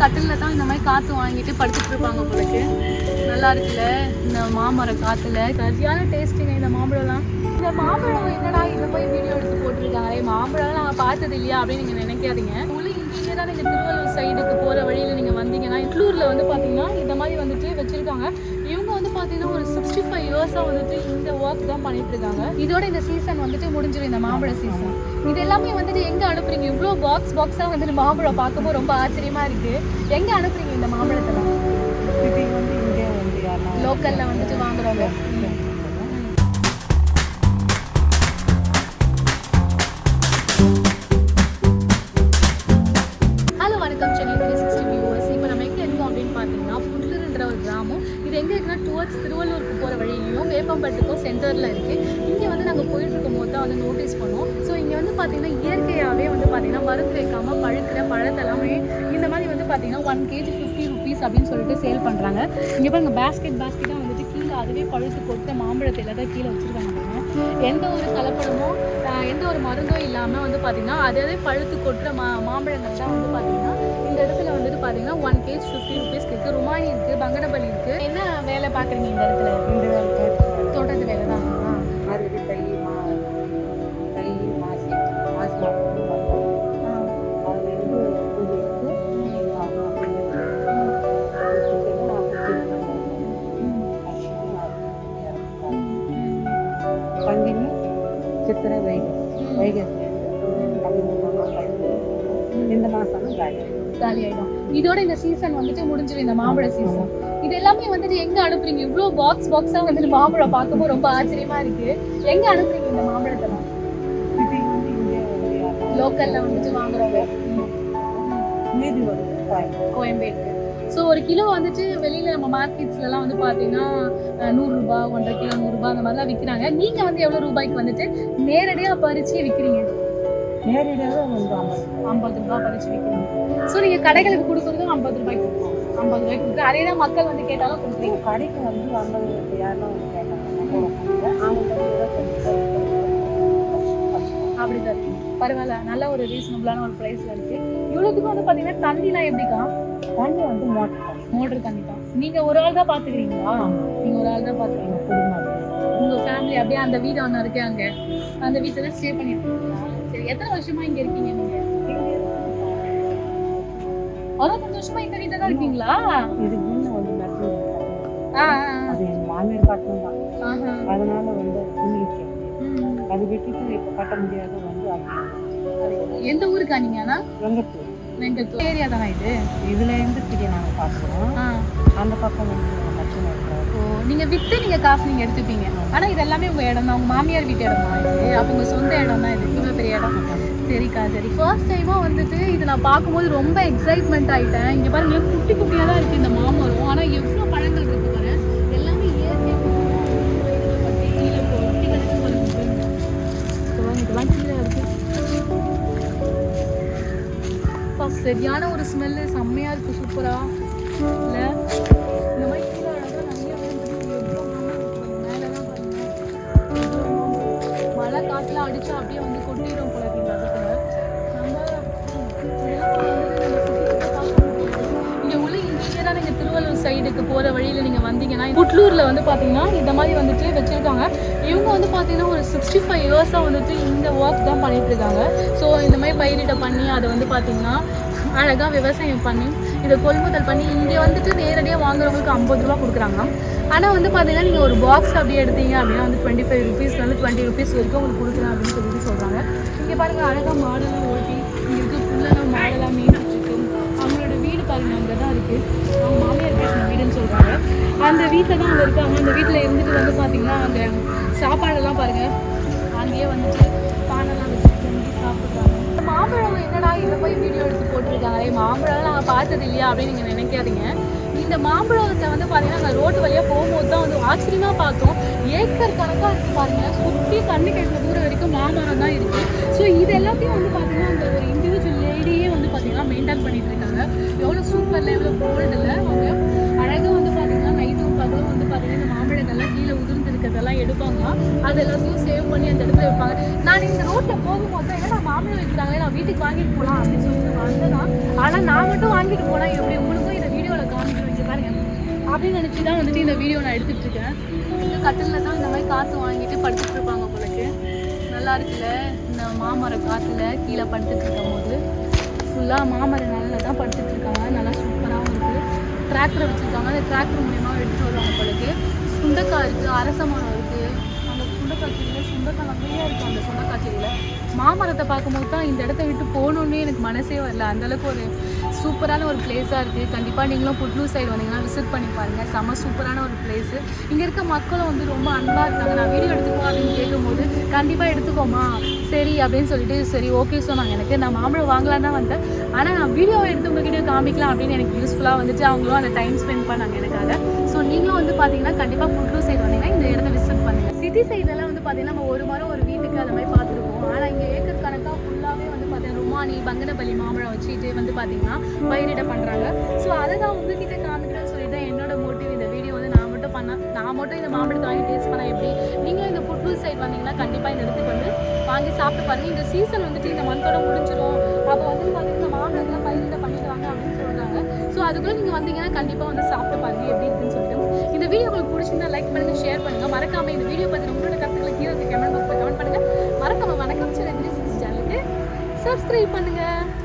கட்டிலில் தான் இந்த மாதிரி காற்று வாங்கிட்டு படுத்துட்டு இருப்பாங்க போலக்கு. நல்லா இருக்குல்ல இந்த மாமரம் காற்றுல. சரியான டேஸ்ட்டுங்க இந்த மாம்பழம்லாம். இந்த மாம்பழம் என்னடா இதை போய் வீடியோ எடுத்து போட்டிருக்காங்க, மாம்பழம் நாங்கள் பார்த்தது இல்லையா அப்படின்னு நீங்கள் நினைக்காதீங்க. இங்கே தான் நீங்கள் திருவள்ளூர் சைடுக்கு போகிற வழியில் நீங்கள் வந்தீங்கன்னா இட்லூரில் வந்து பார்த்தீங்கன்னா இந்த மாதிரி வந்துட்டு வச்சுருக்காங்க. இவங்க வந்து பார்த்தீங்கன்னா ஒரு 65 இயர்ஸாக வந்துட்டு இந்த ஒர்க் தான் பண்ணிட்டு இருக்காங்க. இதோட இந்த சீசன் வந்துட்டு முடிஞ்சிடும், இந்த மாம்பழ சீசன். இது எல்லாமே வந்துட்டு எங்கே அனுப்புறீங்க? இவ்வளோ பாக்ஸாக வந்துட்டு மாம்பழம் பார்க்கும்போது ரொம்ப ஆச்சரியமாக இருக்குது. எங்கே அனுப்புறீங்க இந்த மாம்பழத்தெல்லாம்? வந்து இங்கே வந்து லோக்கலில் வந்துட்டு வாங்குறவங்க. இது எங்கே இருக்குன்னா டுவர்ட்ஸ் திருவள்ளூருக்கு போகிற வழியிலையும் வேப்பம்பட்டுக்கும் சென்டரில் இருக்குது. இங்கே வந்து நாங்கள் போயிட்டு இருக்கும் போது தான் வந்து நோட்டீஸ் பண்ணோம். ஸோ இங்கே வந்து பார்த்திங்கன்னா இயற்கையாகவே வந்து பார்த்திங்கன்னா மருந்து வைக்காமல் பழுக்கிற பழத்தெல்லாமே இந்த மாதிரி வந்து பார்த்திங்கன்னா 1 kg 50 rupees அப்படின்னு சொல்லிட்டு சேல் பண்ணுறாங்க. இங்கே பாருங்க பேஸ்கெட்டாக வந்துட்டு கீழே அதுவே பழுத்து கொட்ட மாம்பழத்தை எல்லாத்தையும் கீழே வச்சுருக்காங்க. எந்த ஒரு கலப்படமோ எந்த ஒரு மருந்தோ இல்லாமல் வந்து பார்த்திங்கன்னா அதே பழுத்து கொட்டுற மாம்பழங்கள் தான் வந்து பார்த்திங்கன்னா இந்த இடத்துல வந்துட்டு பார்த்தீங்கன்னா 1 kg 50 rupees இருக்குது. ருமானி இருக்குது, பங்கனப்பள்ளி இருக்குது. என்ன வேலை பார்க்குறீங்க இந்த இடத்துல? இந்த வேலை தோட்டத்து வேலை தான். அதுக்கு தை மாசி பங்குனி சித்திரை வைகை இந்த மாதம் காலி ஆகிடும். இதோட இந்த சீசன் வந்துட்டு முடிஞ்சிடும், இந்த மாம்பழ சீசன். இது எல்லாமே வந்துட்டு எங்கே அனுப்புறீங்க? இவ்வளோ பாக்ஸாக வந்துட்டு மாம்பழம் பார்க்கும்போது ரொம்ப ஆச்சரியமாக இருக்குது. எங்கே அனுப்புறீங்க இந்த மாம்பழத்தெல்லாம்? லோக்கலில் வந்துட்டு வாங்குறவங்க. கோயம்பேடு. ஸோ ஒரு கிலோ வந்துட்டு வெளியில் நம்ம மார்க்கெட்ஸ்லாம் வந்து பார்த்தீங்கன்னா 100 ரூபாய், 1.5 கிலோ 100 ரூபாய் அந்த மாதிரிலாம் விற்கிறாங்க. நீங்கள் வந்து எவ்வளோ ரூபாய்க்கு வந்துட்டு நேரடியாக பறித்து விற்கிறீங்க? நேரடியாக வந்து 50 ரூபாய் பறிச்சு விற்கிறீங்க. ஸோ நீங்கள் கடைகளுக்கு கொடுக்குறதும் 50 ரூபாய்க்கு கொடுப்போம். 50 ரூபாய்க்கு கொடுக்குறேன். அதே தான் மக்கள் வந்து கேட்டாலும் கொடுக்குறீங்க. கடைக்கு வந்து 50 யாரும் கேட்டாங்க அப்படிதான் இருக்கு. பரவாயில்ல, நல்ல ஒரு ரீசனபிளான ஒரு ப்ரைஸில் இருக்குது. இவ்வளோத்துக்கும் வந்து பார்த்தீங்கன்னா தண்ணிலாம் எப்படிக்கா? தண்ணி வந்து மோட்டர் தண்ணி தான். நீங்கள் ஒரு ஆள் தான் பார்த்துக்கிறீங்களா? நீங்கள் ஒரு ஆள் தான் பார்த்துக்கிறீங்க. குடும்பம் உங்கள் ஃபேமிலி அப்படியே அந்த வீடு ஒன்று இருக்கு, அங்கே அந்த வீட்டில் தான் ஸ்டே பண்ணியிருக்கீங்களா? சரி, எத்தனை வருஷமா இங்கே இருக்கீங்க நீங்கள்? 65 வருஷமா இந்த வீட்டில் தான் இருக்கீங்களா? இது முன்ன வந்து அது எங்கள் மாமியார் காட்டணும் தான். அதனால வந்து அது விட்டுட்டு இப்போ கட்ட முடியாத வந்து எந்த ஊருக்கா நீங்க? ஆனா வெங்கத்தூர் ஏரியா தானே இது. இதுல இருந்து திடீர் நாங்கள் பார்க்குறோம். அந்த பக்கம் வந்து லட்சம். ஓ, நீங்க வித்து நீங்க காசு நீங்க எடுத்துப்பீங்க. ஆனா இது எல்லாமே உங்க இடம் தான், உங்க மாமியார் வீட்டு இடமா இது? அப்போ உங்க சொந்த இடம் தான் இது, இவ்வளோ பெரிய இடம். சரிக்கா, சரி. ஃபர்ஸ்ட் டைமாக வந்துட்டு இது நான் பார்க்கும்போது ரொம்ப எக்ஸைட்மெண்ட் ஆகிட்டேன். இங்கே பாருங்க, குட்டி குட்டியாக தான் இருக்குது இந்த மாமரம். ஆனால் எவ்வளோ பழங்கள் இருக்குது பாரு. எல்லாமே இயற்கையாக கீழே இருக்குது. சரியான ஒரு ஸ்மெல்லு, செம்மையாக இருக்குது, சூப்பராக இல்லை? இந்த மாதிரி கீழே அழகாக நிறைய எவ்வளோ மேலே தான் பாருங்க. மழை காற்றுலாம் அடித்தா அப்படியே வந்து கொட்டிடும் போல இருக்குது. திருவள்ளூர் சைடுக்கு போகிற வழியில் நீங்கள் வந்தீங்கன்னா புட்லூரில் வந்து பார்த்தீங்கன்னா இந்த மாதிரி வந்துட்டு வச்சுருக்காங்க. இவங்க வந்து பார்த்தீங்கன்னா ஒரு 65 இயர்ஸாக வந்துட்டு இந்த ஒர்க் தான் பண்ணிகிட்ருக்காங்க. ஸோ இந்த மாதிரி பயிரிட பண்ணி அதை வந்து பார்த்திங்கன்னா அழகாக விவசாயம் பண்ணி இதை கொள்முதல் பண்ணி இங்கே வந்துட்டு நேரடியாக வாங்குறவங்களுக்கு 50 ரூபா கொடுக்குறாங்க. ஆனால் வந்து பார்த்தீங்கன்னா நீங்கள் ஒரு பாக்ஸ் அப்படியே எடுத்தீங்க அப்படின்னா வந்து 25 rupeesலேருந்து 20 rupees வரைக்கும் உங்களுக்கு கொடுக்குறேன் அப்படின்னு சொல்லிட்டு சொல்கிறாங்க. இங்கே பாருங்கள், அழகாக மாடெல்லாம் ஓட்டி இங்கே இருக்க ஃபுல்லாக மாடெல்லாம் மேய்ச்சிட்ருக்கு. அவங்களோட வீடு பாருங்கள் அங்கே தான் இருக்குது. அவங்க மாமியார் பேசின வீடுன்னு சொல்கிறாங்க. அந்த வீட்டில் தான் அங்கே இருக்காங்க. அந்த வீட்டில் இருந்துட்டு வந்து பார்த்திங்கன்னா அங்கே சாப்பாடெல்லாம் பாருங்கள், அங்கேயே வந்துட்டு பானெல்லாம் வச்சுட்டு சாப்பிட்றாங்க. மாம்பழம் என்னடா இதை போய் வீடியோ எடுத்து போட்டிருக்காங்க, மாம்பழம் நாங்கள் பார்த்தது இல்லையா அப்படின்னு நீங்கள் நினைக்காதீங்க. இந்த மாம்பழத்தை வந்து பார்த்தீங்கன்னா நாங்கள் ரோட்டு வழியாக போகும்போது தான் வந்து ஆச்சரியமாக பார்த்தோம். ஏக்கர் கணக்காக இருக்குது பாருங்கள். சுற்றி கண்ணு கெட்ட தூரம் வரைக்கும் மாமரம் தான் இருக்குது. ஸோ இது எல்லாத்தையும் வந்து பார்த்தீங்கன்னா அந்த ஒரு இண்டிவிஜுவல் லேடியே வந்து பார்த்தீங்கன்னா மெயின்டைன் பண்ணிட்டு இருக்காங்க. எவ்வளோ சூப்பரில் எவ்வளோ கோல்டில் அவங்க அழகாக வந்து பார்த்தீங்கன்னா நைட்டும் பகலும் வந்து பார்த்தீங்கன்னா இந்த மாம்பழங்கள்லாம் கீழே உதிர்ந்து இருக்கிறதெல்லாம் எடுப்பாங்க. அது எல்லாத்தையும் சேவ் பண்ணி அந்த இடத்துல வைப்பாங்க. நான் இந்த ரோட்டில் போகும்போது தான் ஏன்னா மாம்பழம் வைக்கிறாங்களே, நான் வீட்டுக்கு வாங்கிட்டு போகலாம் அப்படின்னு சொல்லிட்டு வந்தேன்னா ஆனால் நான் மட்டும் வாங்கிட்டு போனால் எப்படி உங்களுக்கும் இந்த வீடியோவில் காமிக்க வச்சு பாருங்க அப்படின்னு நினச்சி தான் வந்துட்டு இந்த வீடியோ நான் எடுத்துகிட்டு இருக்கேன். இந்த கட்டிலில் தான் இந்த மாதிரி காற்று வாங்கிட்டு படுத்துட்டு இருப்பாங்க போலக்கு. நல்லா இருக்குல்ல இந்த மாமர காற்றுல கீழே படுத்துட்டு இருக்கும் போது ஃபுல்லாக மாமர நிலையில் தான் படுத்துட்டு இருக்காங்க. நல்லா சூப்பராகவும் இருக்குது. டிராக்டரை வச்சுருக்காங்க. அந்த டிராக்டர் மூலிமா எடுத்துகிட்டு வருவாங்க போலக்கு. சுண்டைக்காய் இருக்குது, அரச மரம் இருக்குது. அந்த சுண்டைக்காய் செடியில் சுண்டைக்காய் நிறையா இருக்குது. அந்த சுண்டைக்காய் செடியில் மாமரத்தை பார்க்கும்போது தான் இந்த இடத்த விட்டு போகணுன்னே எனக்கு மனசே வரல. அந்தளவுக்கு ஒரு சூப்பரான ஒரு பிளேஸாக இருக்குது. கண்டிப்பாக நீங்களும் புட்லூர் சைடு வந்தீங்கன்னா விசிட் பண்ணி பாருங்கள். செம்ம சூப்பரான ஒரு பிளேஸு. இங்கே இருக்க மக்களும் வந்து ரொம்ப அன்பாக இருக்காங்க. நான் வீடியோ எடுத்துக்கோ அப்படின்னு கேட்கும்போது கண்டிப்பாக எடுத்துக்கோமா சரி அப்படின்னு சொல்லிட்டு சரி ஓகே சொன்னாங்க. எனக்கு நான் மாம்பழம் வாங்கலான்னு தான் வந்தேன். ஆனால் நான் வீடியோவை எடுத்து உங்ககிட்ட காமிக்கலாம் அப்படின்னு எனக்கு யூஸ்ஃபுல்லாக வந்துட்டு அவங்களும் அந்த டைம் ஸ்பெண்ட் பண்ணாங்க எனக்காக. ஸோ நீங்களும் வந்து பார்த்தீங்கன்னா கண்டிப்பாக புட்லூர் சைடு வந்தீங்கன்னா இந்த இடத்த விசிட் பண்ணுங்கள். சிட்டி சைடெல்லாம் வந்து பார்த்தீங்கன்னா நம்ம ஒரு மரம் ஒரு வீட்டுக்கு அந்த மாதிரி பார்த்துருப்போம். ஆனால் இங்கே ஏக்கர் கணக்காக ஃபுல்லாகவே வந்து பார்த்தீங்கன்னா ருமானி பங்கனப்பள்ளி மாம்பழம் வச்சுட்டு வந்து பார்த்தீங்கன்னா பயிரிட பண்ணுறாங்க. ஸோ அதை தான் உங்ககிட்ட காமிக்கிறேன்னு சொல்லிட்டு என்னோட மோட்டிவ் இந்த வீடியோ வந்து நான் மட்டும் இந்த மாம்பழத்தை வாங்கி டேஸ்ட் பண்ணால் எப்படி நீங்களும் இந்த புட்லூர் சைடு வந்தீங்கன்னா கண்டிப்பாக இந்த இடத்துக்கு வந்து வாங்கி சாப்பிட்டு பாருங்கள். இந்த சீசன் வந்துட்டு இந்த மந்தோட முடிஞ்சிடும். அப்போ வந்து பார்த்தீங்கன்னா இந்த மாம்பழத்தெல்லாம் பயிரிட பண்ணிடுவாங்க அப்படின்னு சொல்கிறாங்க. ஸோ அதுக்குள்ளே நீங்கள் வந்தீங்கன்னா கண்டிப்பாக வந்து சாப்பிட்டு பாருங்கள் எப்படி இருக்குன்னு சொல்லிட்டு. இந்த வீடியோ உங்களுக்கு பிடிச்சிருந்தா லைக் பண்ணுங்கள், ஷேர் பண்ணுங்கள். மறக்காமல் இந்த வீடியோ பற்றி உங்களோட கருத்துக்களை கீழே கமெண்ட் பாக்ஸில் கமெண்ட் பண்ணுங்கள். மறக்காமல் வணக்கம் சேனலுக்கு சப்ஸ்கிரைப் பண்ணுங்கள்.